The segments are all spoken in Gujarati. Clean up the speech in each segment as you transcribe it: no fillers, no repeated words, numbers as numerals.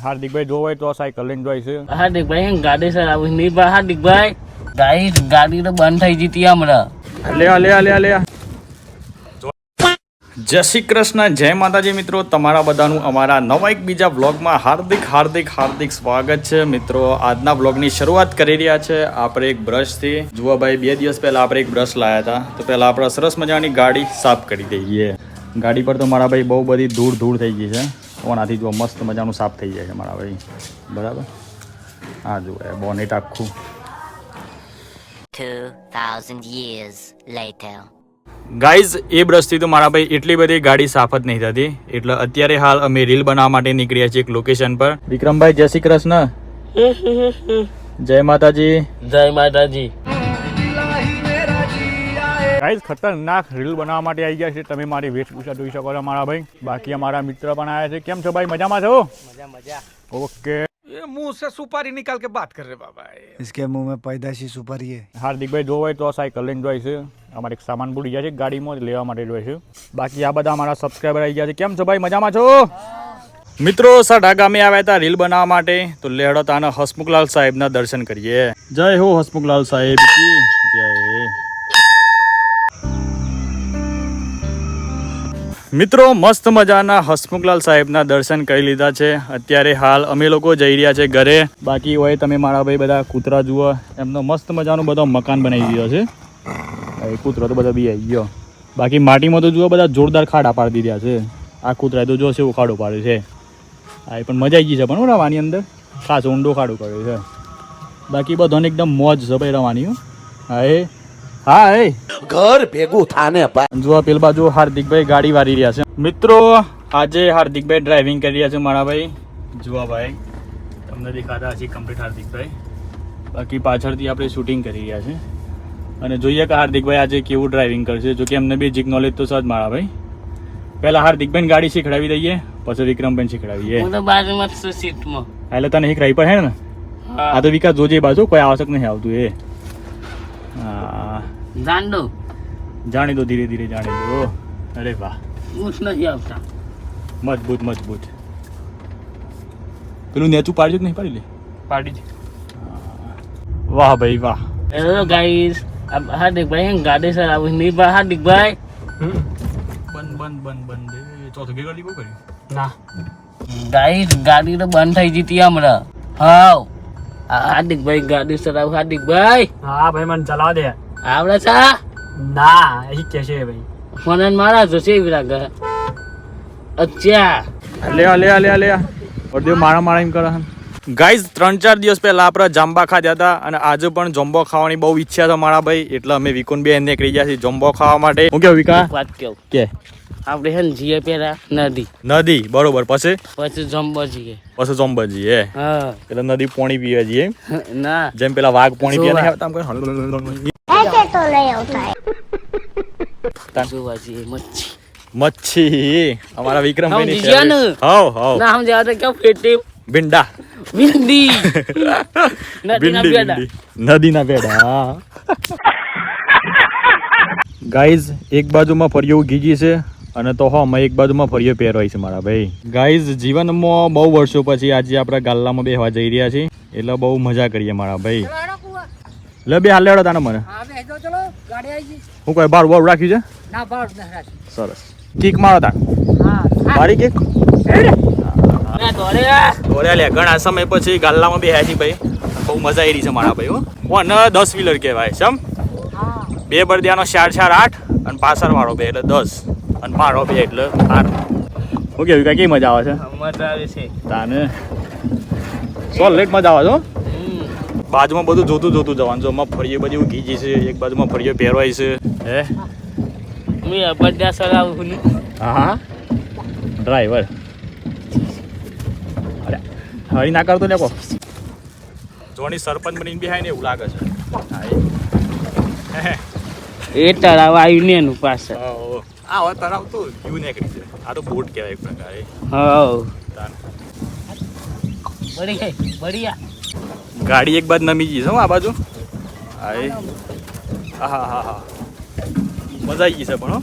હાર્દિકભાઈ જો હોય તો સાયકલ લઈને જાય છે. હાર્દિકભાઈ ગાડી ચલાવું નહીં બા. હાર્દિકભાઈ ગાડી તો બંધ થઈ જતી હમણાં. લે જય શ્રી કૃષ્ણ, જય માતાજી મિત્રો. તમારા બધાનું અમારા નવા એક બીજા વ્લોગમાં હાર્દિક સ્વાગત છે મિત્રો. આજના વ્લોગની શરૂઆત કરી રહ્યા છે આપણે એક બ્રશથી. જુઓ ભાઈ, 2 દિવસ પહેલા આપણે એક બ્રશ લાવ્યા હતા, તો પહેલા આપણે સરસ મજાની ગાડી સાફ કરી દઈએ. ગાડી પર તો મારા ભાઈ બહુ બધી ધૂળ થઈ ગઈ છે, ઓનાથી જો મસ્ત મજાનું સાફ થઈ જાય છે મારા ભાઈ. બરાબર, હા જુઓ બોનેટ આખું. 2000 years later. ગાઈઝ, એ બ્રશથી તો મારા ભાઈ એટલી બધી ગાડી સાફ જ નહીં થતી, એટલે અત્યારે હાલ અમે રીલ બનાવવા માટે નીકળ્યા છીએ એક લોકેશન પર. વિક્રમભાઈ જય શ્રી કૃષ્ણ. જય માતાજી. જય માતાજી. ગાઈઝ, ખતરનાક રીલ બનાવવા માટે આવી ગયા છે. તમે મારી વેશભૂષા જોઈ શકો છો મારા ભાઈ. બાકી અમારા મિત્ર પણ આવ્યા છે. કેમ છો ભાઈ, મજામાં છો? મજા. ઓકે. ये मुंह से सुपारी निकाल के बात कर रहे बाबा. इसके मुंह में पैदाशी सुपारी है. હાર્દિકભાઈ જો હોય તો સાયકલ લઈને જાય છે. અમારે એક સામાન ભૂલી ગયા છે ગાડીમાં લેવા માટે જાય છે. બાકી આ બધા અમારા સબસ્ક્રાઈબર આવી ગયા છે. કેમ છો ભાઈ, મજામાં છો? મિત્રો, સડા ગામે આવ્યા હતા રીલ બનાવવા માટે, તો લેડો તાના હસમુખલાલ સાહેબના દર્શન કરીએ. જય હો હસમુખલાલ સાહેબ કી જય. મિત્રો, મસ્ત મજાના હસમુખલાલ સાહેબના દર્શન કરી લીધા છે. અત્યારે હાલ અમે લોકો જઈ રહ્યા છે ઘરે. બાકી હોય તમે મારા ભાઈ બધા કૂતરા જુઓ, એમનો મસ્ત મજાનું બધો મકાન બનાવી દીધો છે. એ કૂતરો તો બધા બી આવી ગયો. બાકી માટીમાં તો જુઓ બધા જોરદાર ખાડા પાડી દીધા છે. આ કૂતરાએ તો જો છે એવું ખાડો પાડ્યો છે. હા, એ પણ મજા આવી ગઈ છે પણ રવાની અંદર ખાસ ઊંડો ખાડો કર્યો છે. બાકી બધાને એકદમ મોજ છે ભાઈ રવાની. હા એ ઘર ભેગું થાને જો પેલ બાજુ હાર્દિકભાઈ ગાડી વારી રહ્યા છે. મિત્રો, આજે હાર્દિકભાઈ ડ્રાઇવિંગ કરી રહ્યા છે મારા ભાઈ. જુઓ ભાઈ, તમને દેખાતા હશે કમ્પ્લીટ હાર્દિકભાઈ. બાકી પાછળથી આપણે શૂટિંગ કરી રહ્યા છે અને જોઈએ કે હાર્દિકભાઈ આજે કેવું ડ્રાઇવિંગ કરશે. જો કે એમને બેઝિક નોલેજ તો સજ મારા ભાઈ. પહેલા હાર્દિકભાઈ ગાડી શીખડાવી દઈએ, પછી વિક્રમભાઈ શીખડાવીએ. હું તો બાજુમાં જ છું સીટમાં. એટલે તને શીખડાવી પડે ને. આ તો વિકાસ જોજે બાજુ કોઈ આવશ્યક નહીં આવતું એ. હા, જાણી દો, ધીરે ધીરે જાણી દો. અરે વાહ, ઊંચ નથી આવતા. મજબૂત. પેલું નેચું પાડ્યું કે નહીં પાડી લે? પાડી દે. વાહ ભાઈ વાહ. હેલો ગાઈસ, હાર્દિકભાઈ ગાડી ચલાવું નહીં બા. હાર્દિકભાઈ બંધ ચોથો ગેર ગાડી બહુ કરી ના. ગાઈસ ગાડી તો બંધ થઈ જતી હમણાં. હાવ હાર્દિકભાઈ ગાડી ચલાવું. હાર્દિકભાઈ હા ભાઈ, મને ચલાવ દે. આવડે છે? ના એ કે છે ભાઈ. મને મારા જશે એવી લાગે. અચ્છા, લે ઓરદેવ મારા એમ કરે. ગાઈઝ, 3-4 દિવસ પહેલા આપણે જાંબા ખાધા હતા અને આજે પણ જમ્બો ખાવાની બહુ ઈચ્છા છે મારા ભાઈ. એટલે અમે વિકુન બેન નીકળી ગયા છીએ જમ્બો ખાવા માટે. હું કેવું વિકા? વાત કેવું કે આપણે હે ને જીએ પેલા નદી બરોબર, પછી જમ્બો જીએ, પછી જમ્બો જઈએ. હા, એટલે નદી પાણી પીવે છીએ ના જેમ પેલા વાઘ પાણી પીવે ને આવતા જોવા જઈએ મચ્છી. અમારા વિક્રમભાઈ ની સમજી ગયા ને? હાવ ના સમજ્યા તો કેવું ફેટી ભીંડા ભીંડી નદીના પેડા. ગાઈઝ, એક બાજુમાં ફરિયો ગીજી છે અને તો એક બાજુમાં ફરિયો પહેરવાય છે મારા ભાઈ. ગાઈઝ, જીવનમાં બહુ વર્ષો પછી આજે આપણે ગાલ્લામાં બેહવા જઈ રહ્યા છીએ, એટલે બહુ મજા કરીએ મારા ભાઈ. લે બે હાલ લેવડો તાને મને. હું કોઈ બાર બોર રાખ્યું છે? સરસ. કિક મારો તા મારી કિક દોડ્યા લે. ઘણા સમય પછી ગાલ્લામાં બેહ્યા છીએ ભાઈ, બહુ મજા આવી રહી છે મારા ભાઈ. હું 10 વ્હીલર કહેવાય સમ. 2 બરદિયાનો 4-4 8 અને પાછળ વાળો 2 એટલે 10 અને મારો 2 એટલે 8. હું કેવું કઈ મજા આવે છે? મજા આવે છે તાને સોલેટ મજા આવે છે. બાજુમાં બધું જોતું જવાનું. જો માં ફરીએ બધું ગીજી છે, એક બાજુમાં ફરીએ પહેરવાય છે. હે મેં બધા ચલાવું છું. હા, ડ્રાઈવર અરે હરી ના કરતો ને કો જોની સરપંચ બનીને બેહાય ને એવું લાગે છે. એ તળાવ આવ્યું ને એનું પાસે. આ તળાવ તો યુ નીકળી છે. આ તો બોટ કહેવાય એક પ્રકારે. હા, બઢિયા. ગાડી એક બાજુ નમી ગઈ છે આ બાજુ. હા મજા આવી ગઈ છે પણ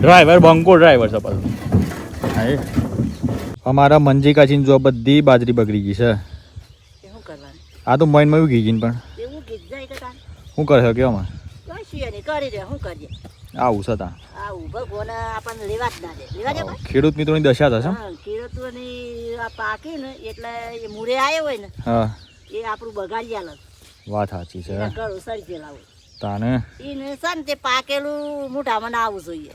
ડ્રાઈવર બંકો ડ્રાઈવર છે પાછું. અમારા મંજી કાચીને જો બધી બાજરી બગડી ગઈ છે. શું કરવાનું આ તો મહિનમાં એવું ઘી ગઈ પણ એવું ગીત જાય તો તાન શું કરે કે આમાં કશું નહીં કરી દે શું કરીએ આવું છે તા આવું ભગવાન આપણને લેવા જ ના દે લેવા દે ભાઈ ખેડૂત મિત્રોની દશા થશે. હા ખેડૂતોની આ પાકી ને એટલે એ મૂળે આવ્યો હોય ને હા એ આપણું બગાડી આલે વાત સાચી છે. એના ઘરો સરી પેલા હોય તાને એને છે ને તે પાકેલું મોઢામાં ના આવવું જોઈએ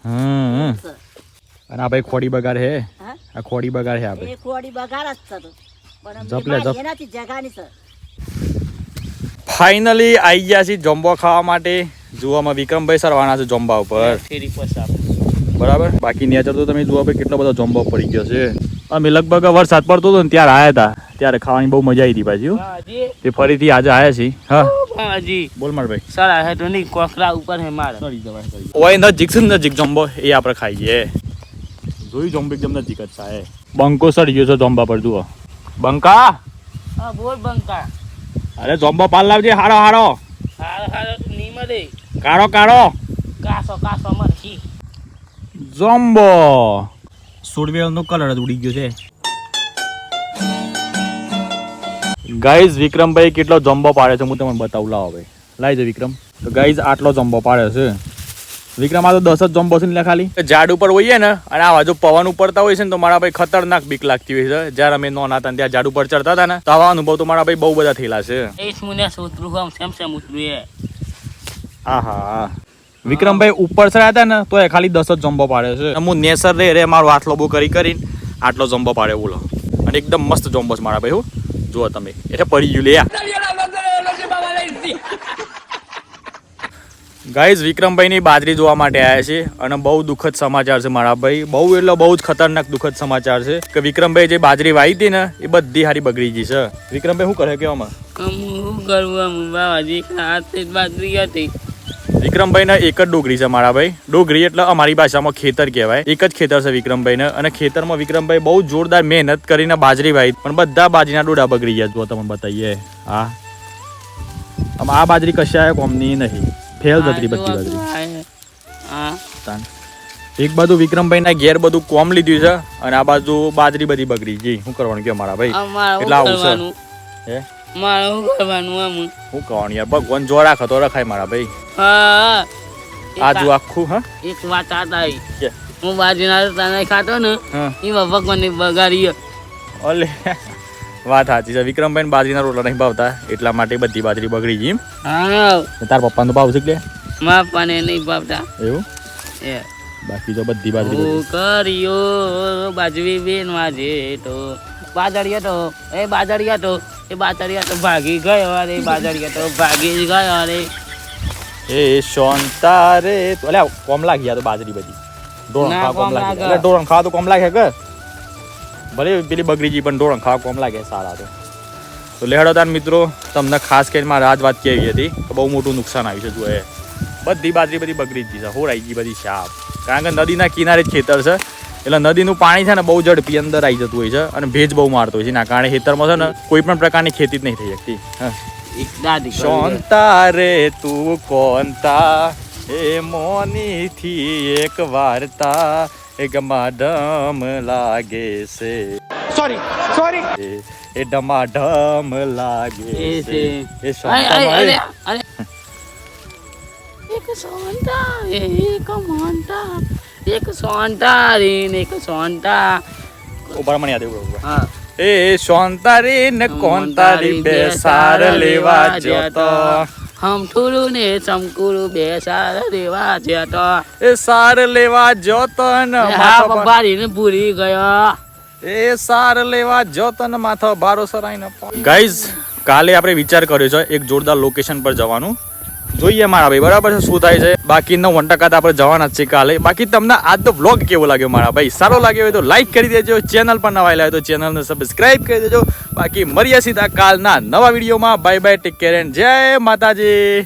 અને આ ભાઈ ખોડી બગાડ હે હા આ ખોડી બગાડ હે આપણે એ ખોડી બગાડ જ થતો પણ જપ લે, જપ. એનાથી જગાની છે ફાઇનલી આવી ગયા છીએ જોમ્બો ખાવા માટે. જોવામાં વિક્રમભાઈ સરવાના છે જોમ્બા ઉપર ફેરી પસાર બરાબર. બાકી નેચર તો તમે જોવા ભાઈ કેટલો બધો જોમ્બો પડી ગયો છે. અમે લગભગ વરસાદ પડતો હતો ને ત્યારે આવ્યા હતા, ત્યારે ખાવાની બહુ મજા આવી હતી પાછી હો. હાજી તે ફરીથી આજે આવ્યા છીએ. હા હાજી બોલ માર ભાઈ. સર હે તો નહીં કોકરા ઉપર હે મારે ઓય નજીક છે ને નજીક જોમ્બો એ આપણે ખાઈએ. જોઈ જોમ્બો એકદમ નજીક જ છે. બંકો સડી ગયો છે જોમ્બા પર જુઓ. બંકા હા બોલ બંકા અરે જોમ્બો પાલ લાવજે હારો હારો હારો હારો ની મળે કાળો કાળો કાસો કાસો મરસી જોમ્બો. સોડવેલનો કલર જ ઉડી ગયો છે. ગાઈઝ વિક્રમભાઈ કેટલો જોમ્બો પાડે છે હું તમને બતાવું. લાવો ભાઈ લાવી દે વિક્રમ. તો ગાઈઝ આટલો જોમ્બો પાડે છે વિક્રમ. આ તો 10 જ જોમ્બો છે ને ખાલી. ઝાડ ઉપર હોઈએ ને અને આવા જો પવન ઉપરતા હોય છે ને તો મારા ભાઈ ખતરનાક બીક લાગતી હોય છે. જ્યારે અમે નોના હતા ત્યાં ઝાડ ઉપર ચડતા હતા ને તો આવા અનુભવ તો મારા ભાઈ બહુ બધા થયેલા છે. એ મુને સૂત્રુ હમ સેમ ઉતરું એ આહા વિક્રમભાઈ ઉપર ચડ્યા હતા ને તો એ ખાલી 10 જ જોમ્બો પાડે છે. હું નેસર રે મારો આટલો બહુ કરીને આટલો જોમ્બો પાડે બોલો. અને એકદમ મસ્ત જોમ્બો છે મારા ભાઈ. હું જુઓ તમે એટલે પડી ગયું લે. ગાઈઝ વિક્રમભાઈની બાજરી જોવા માટે આવ્યા છે અને બહુ દુઃખદ સમાચાર છે મારા ભાઈ. બહુ એટલે બહુ જ ખતરનાક દુઃખદ સમાચાર છે કે વિક્રમભાઈ જે બાજરી વાવી હતી ને એ બધી હારી બગડી ગઈ છે. વિક્રમભાઈ શું કરે કેવામાં હું કરવું બાબાજી હાથે બાજરી હતી. વિક્રમભાઈને એક જ ડોગરી છે મારા ભાઈ. ડોગરી એટલે અમારી ભાષામાં ખેતર કહેવાય. એક જ ખેતર છે વિક્રમભાઈને અને ખેતરમાં વિક્રમભાઈ બહુ જોરદાર મહેનત કરીને બાજરી વાવી પણ બધા બાજરીના ડોડા બગડી ગયા. જો તમને બતાવીએ હા આ બાજરી કશા કોમની નહીં. ફેલ જતી બધી બાજરી. હા એક બાજુ વિક્રમભાઈ ઘેર બધું કોમ લીધું છે અને આ બાજુ બાજરી બધી બગડી ગઈ. શું કરવાનું કે મારા ભાઈ એટલે આવું છે હે મારે શું કરવાનું આમ શું કરવાનું યાર. ભગવાન જો રાખે તો રખાય મારા ભાઈ. હા આજુ આખું હા એક વાત આ થાય કે હું બાજરીના તને ખાતો ને હા એમાં ભગવાનની બગાડી ઓલે વાત સાચી છે. વિક્રમભાઈ બાજરીના રોટલા નહીં ભાવતા એટલા માટે બધી બાજરી બગડી ગઈ. હા તાર પપ્પાનો ભાવ છે કે મા પાને નહીં ભાવતા એવું. એ બાકી તો બધી બાજરી હું બગડી. કર્યો બાજરી બેન વાજે તો બાજરિયા તો એ બાજરિયા તો એ બાજરિયા તો ભાગી ગયો અરે બાજરિયા તો ભાગી ગયો અરે એ શાંતા રે તો અલ્યા કોમ લાગી યાર તો બાજરી બધી ઢોરણ ના, ખાવા કોમ કોમ લાગે. લાગે. એટલે ઢોરણ ખાવા તો કોમ લાગે કે ભલે પેલી બગડી ગઈ પણ ઢોરણ ખાવા કોમ લાગે સારા તો લેહડો તાર મિત્રો તમને ખાસ કરીને મારે આ જ વાત કહેવી હતી કે બહુ મોટું નુકસાન આવ્યું છે. જો એ બધી બાજરી બધી બગડી જ ગઈ છે. હોરાઈ ગઈ બધી સાપ. કારણ કે નદીના કિનારે જ ખેતર છે એટલે નદીનું પાણી છે ને બહુ ઝડપી અંદર આવી જતું હોય છે અને ભેજ બહુ મારતો હોય છે. એના કારણે ખેતરમાં છે ને કોઈ પણ પ્રકારની ખેતી જ નહીં થઈ શકતી. હા એક દાદી શાંતા રે તું કોનતા એ મોની થી એક વાર્તા એ ગમાડમ લાગે છે. સોરી એ ડમાડમ લાગે છે. એ શાંતા એક સોંટા એક મોંટા એક સોંટા રે ને એક સોંટા ઉપર મને યાદ આવ્યું. હા એ શાંતા રે ને કોનતા રે બે સાર લેવા જતો હમ ઠુલું ને ચમકુલું બે સાર લેવા જતો એ સાર લેવા જતો ને હા બબારી ને ભૂલી ગયો એ સાર લેવા જતો ને માથા બારો સરાઈને. ગાઈઝ કાલે આપણે વિચાર કર્યો છે એક જોરદાર લોકેશન પર જવાનું. જોઈએ મારા ભાઈ બરાબર છે શું થાય છે. બાકી 90% આપણે જવાના જ છે કાલે. બાકી તમને આજનો વ્લોગ કેવો લાગ્યો મારા ભાઈ? સારો લાગ્યો હોય તો લાઈક કરી દેજો. ચેનલ પર નવા આવ્યા હોય તો ચેનલને સબસ્ક્રાઇબ કરી દેજો. બાકી મળીએ સીધા કાલના નવા વિડીયોમાં. Bye bye, take care and જય માતાજી.